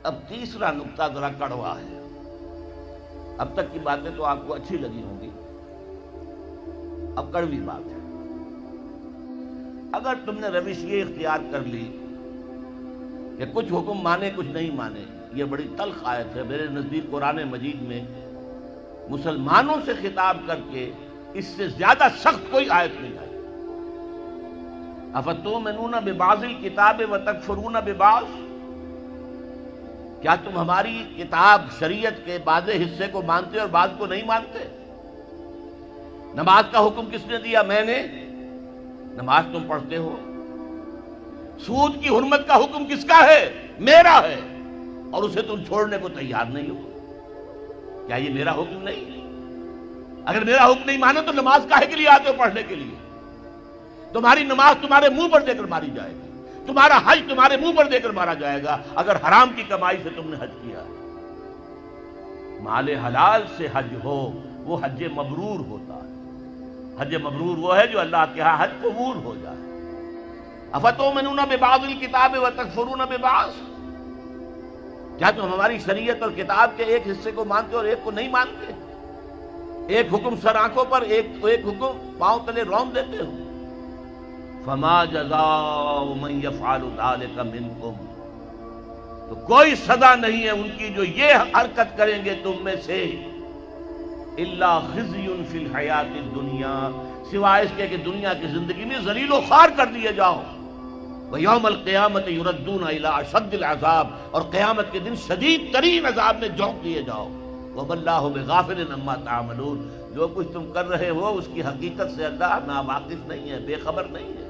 اب تیسرا نقطہ ذرا کڑوا ہے. اب تک کی باتیں تو آپ کو اچھی لگی ہوں گی، اب کڑوی بات ہے. اگر تم نے روش یہ اختیار کر لی کہ کچھ حکم مانے کچھ نہیں مانے، یہ بڑی تلخ آیت ہے. میرے نزدیک قرآن مجید میں مسلمانوں سے خطاب کر کے اس سے زیادہ سخت کوئی آیت نہیں آئی. افتؤمنون ببعض الکتاب وتکفرون ببعض، کیا تم ہماری کتاب شریعت کے بعض حصے کو مانتے اور بعض کو نہیں مانتے؟ نماز کا حکم کس نے دیا؟ میں نے. نماز تم پڑھتے ہو. سود کی حرمت کا حکم کس کا ہے؟ میرا ہے، اور اسے تم چھوڑنے کو تیار نہیں ہو. کیا یہ میرا حکم نہیں؟ اگر میرا حکم نہیں مانا تو نماز کاہے کے لیے آتے ہو پڑھنے کے لیے؟ تمہاری نماز تمہارے منہ پر دے کر ماری جائے گی، تمہارا حج تمہارے منہ پر دے کر مارا جائے گا اگر حرام کی کمائی سے تم نے حج کیا. مال حلال سے حج ہو وہ حج مبرور ہوتا ہے. حج مبرور وہ ہے جو اللہ کے ہاں حج قبول ہو جائے. افتؤمنون ببعض الکتاب وتکفرون ببعض، کیا تم ہماری شریعت اور کتاب کے ایک حصے کو مانتے اور ایک کو نہیں مانتے؟ ایک حکم سر آنکھوں پر، ایک حکم پاؤں تلے رون دیتے ہو. فما جزاء من يفعل ذلك منكم، تو کوئی سزا نہیں ہے ان کی جو یہ حرکت کریں گے تم میں سے، الا خزي في الحیات الدنیا، سوائے اس کے کہ دنیا کی زندگی میں ذلیل و خوار کر دیے جاؤ. ویوم القیامت یردون الی اشد العذاب، اور قیامت کے دن شدید ترین عذاب میں جھونک دیے جاؤ. وما اللہ بغافل عما تعملون، جو کچھ تم کر رہے ہو اس کی حقیقت سے اللہ ناواقف نہیں ہے، بے خبر نہیں ہے.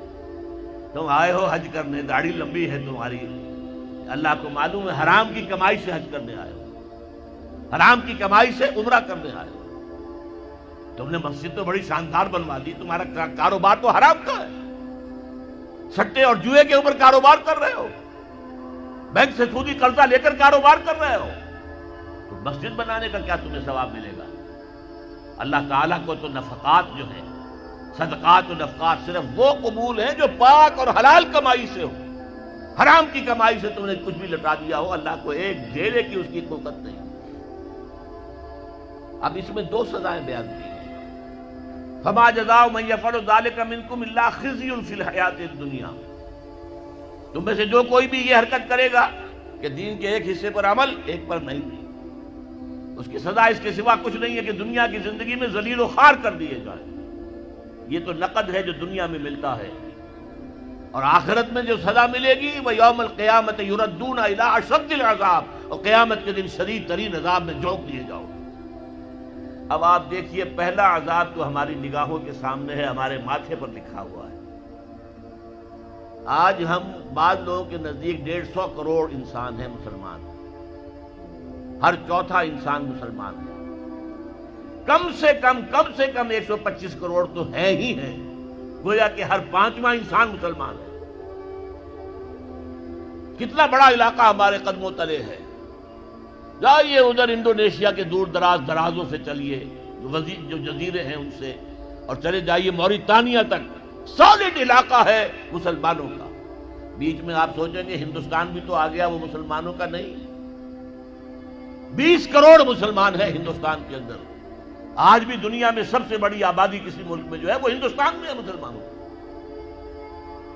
تم آئے ہو حج کرنے، داڑھی لمبی ہے تمہاری، اللہ کو معلوم ہے حرام کی کمائی سے حج کرنے آئے ہو، حرام کی کمائی سے عمرہ کرنے آئے ہو. تم نے مسجد تو بڑی شاندار بنوا دی، تمہارا کاروبار تو حرام کا ہے، سٹے اور جوئے کے اوپر کاروبار کر رہے ہو، بینک سے سودی قرضہ لے کر کاروبار کر رہے ہو. تو مسجد بنانے کا کیا تمہیں ثواب ملے گا؟ اللہ تعالیٰ کو تو نفقات جو ہیں، صدقات و نفقات صرف وہ قبول ہیں جو پاک اور حلال کمائی سے ہو. حرام کی کمائی سے تم نے کچھ بھی لٹا دیا ہو، اللہ کو ایک ڈھیرے کی اس کی قوت نہیں. اب اس میں دو سزائیں بیان کی ہیں. فما جزاء من يفعل ذلك منكم الا خزي في الحیات الدنیا، تم میں سے جو کوئی بھی یہ حرکت کرے گا کہ دین کے ایک حصے پر عمل ایک پر نہیں، اس کی سزا اس کے سوا کچھ نہیں ہے کہ دنیا کی زندگی میں ذلیل و خوار کر دیے جائیں. یہ تو نقد ہے جو دنیا میں ملتا ہے، اور آخرت میں جو سزا ملے گی وہ یوم القیامت یردون الی اشد العذاب، اور قیامت کے دن شدید ترین عذاب میں جھونک دیے جاؤ. اب آپ دیکھیے پہلا عذاب تو ہماری نگاہوں کے سامنے ہے، ہمارے ماتھے پر لکھا ہوا ہے. آج ہم بعض لوگوں کے نزدیک 150 کروڑ انسان ہیں مسلمان، ہر چوتھا انسان مسلمان ہے. کم سے کم 125 کروڑ تو ہے ہی ہے، گویا کہ ہر 5واں انسان مسلمان ہے. کتنا بڑا علاقہ ہمارے قدموں تلے ہے. جائیے ادھر انڈونیشیا کے دور دراز درازوں سے چلیے، جو جزیرے ہیں ان سے، اور چلے جائیے موریتانیہ تک، سالڈ علاقہ ہے مسلمانوں کا. بیچ میں آپ سوچیں گے ہندوستان بھی تو آ گیا، وہ مسلمانوں کا نہیں. 20 کروڑ مسلمان ہیں ہندوستان کے اندر. آج بھی دنیا میں سب سے بڑی آبادی کسی ملک میں جو ہے وہ ہندوستان میں ہے مسلمانوں.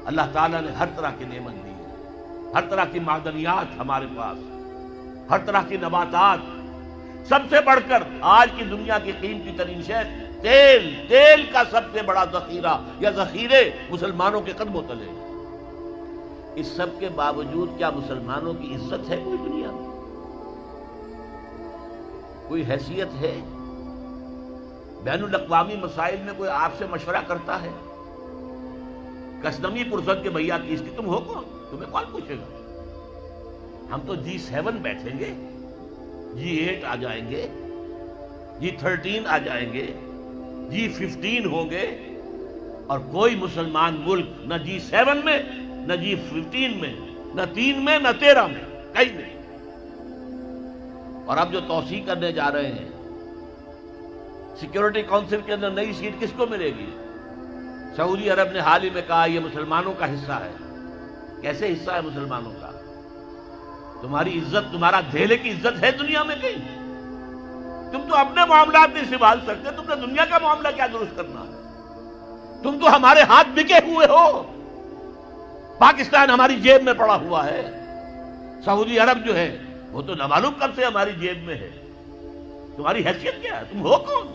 اللہ تعالیٰ نے ہر طرح کی نعمت دی ہے، ہر طرح کی معدنیات ہمارے پاس، ہر طرح کی نباتات. سب سے بڑھ کر آج کی دنیا کی قیمتی ترین شے تیل کا سب سے بڑا ذخیرہ یا ذخیرے مسلمانوں کے قدموں تلے. اس سب کے باوجود کیا مسلمانوں کی عزت ہے کوئی دنیا میں؟ کوئی حیثیت ہے؟ بین الاقوامی مسائل میں کوئی آپ سے مشورہ کرتا ہے؟ کسنمی پرسد کے بھیا کی اس کی تم ہو کون؟ تمہیں کون پوچھے گا؟ ہم تو G7 بیٹھیں گے، G8 آ جائیں گے، G13 آ جائیں گے، G15 ہوں گے، اور کوئی مسلمان ملک نہ G7 میں، نہ G15 میں، نہ 3 میں، نہ 13 میں، کہیں نہیں. اور اب جو توسیع کرنے جا رہے ہیں، سیکیورٹی کونسل کے اندر نئی سیٹ کس کو ملے گی؟ سعودی عرب نے حال ہی میں کہا یہ مسلمانوں کا حصہ ہے. کیسے حصہ ہے مسلمانوں کا؟ تمہاری عزت، تمہارا دھیلے کی عزت ہے دنیا میں کہیں؟ تم تو اپنے معاملات نہیں سنبھال سکتے، تم نے دنیا کا معاملہ کیا درست کرنا ہے؟ تم تو ہمارے ہاتھ بکے ہوئے ہو، پاکستان ہماری جیب میں پڑا ہوا ہے، سعودی عرب جو ہے وہ تو نامعلوم کب سے ہماری جیب میں ہے۔ تمہاری حیثیت کیا ہے؟ تم ہو کون؟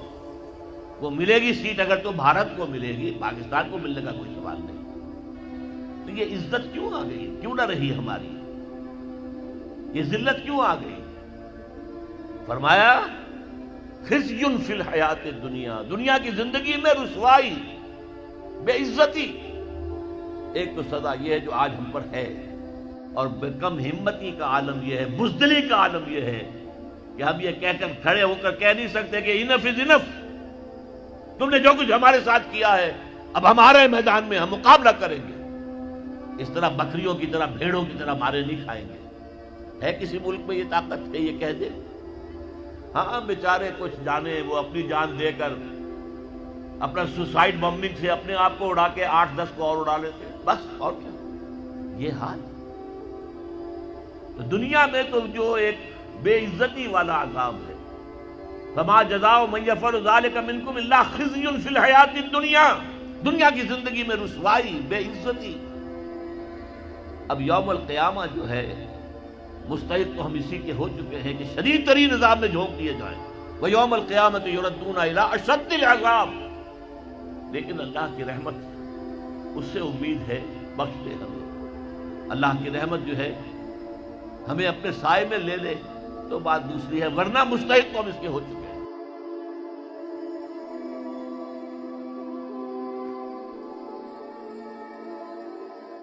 وہ ملے گی سیٹ اگر تو بھارت کو ملے گی، پاکستان کو ملنے کا کوئی سوال نہیں۔ تو یہ عزت کیوں آ گئی؟ کیوں نہ رہی ہماری؟ یہ ذلت کیوں آ گئی؟ فرمایا خزی فی الحیات الدنیا، دنیا کی زندگی میں رسوائی، بے عزتی۔ ایک تو سزا یہ ہے جو آج ہم پر ہے، اور بے کم ہمتی کا عالم یہ ہے، بزدلی کا عالم یہ ہے کہ ہم یہ کہہ کر کھڑے ہو کر کہہ نہیں سکتے کہ انف از انف، تم نے جو کچھ ہمارے ساتھ کیا ہے اب ہمارے میدان میں ہم مقابلہ کریں گے۔ اس طرح بکریوں کی طرح، بھیڑوں کی طرح مارے نہیں کھائیں گے۔ ہے کسی ملک میں یہ طاقت کہ یہ کہہ دے؟ ہاں بیچارے کچھ جانے وہ اپنی جان دے کر اپنا سوسائڈ بمبنگ سے اپنے آپ کو اڑا کے 8-10 کو اور اڑا لیتے، بس اور کیا؟ یہ حال تو دنیا میں تو جو ایک بے عزتی والا عذاب ہے، فما جزاء من یفعل ذلک منکم الا خزی فی الحیات الدنیا، دنیا کی زندگی میں رسوائی، بے عزتی۔ اب یوم القیامہ جو ہے مستحق تو ہم اسی کے ہو چکے ہیں کہ شدید ترین عذاب میں جھونک دیے جائیں، وَيَوْمَ الْقِيَامَةِ يُرَدُّونَ إِلَىٰ أَشَدِّ الْعَذَابِ۔ لیکن اللہ کی رحمت، اس سے امید ہے، بخش دے ہمیں۔ اللہ کی رحمت جو ہے ہمیں اپنے سائے میں لے لے تو بات دوسری ہے، ورنہ مستحق تو ہم اس کے ہو چکے ہیں۔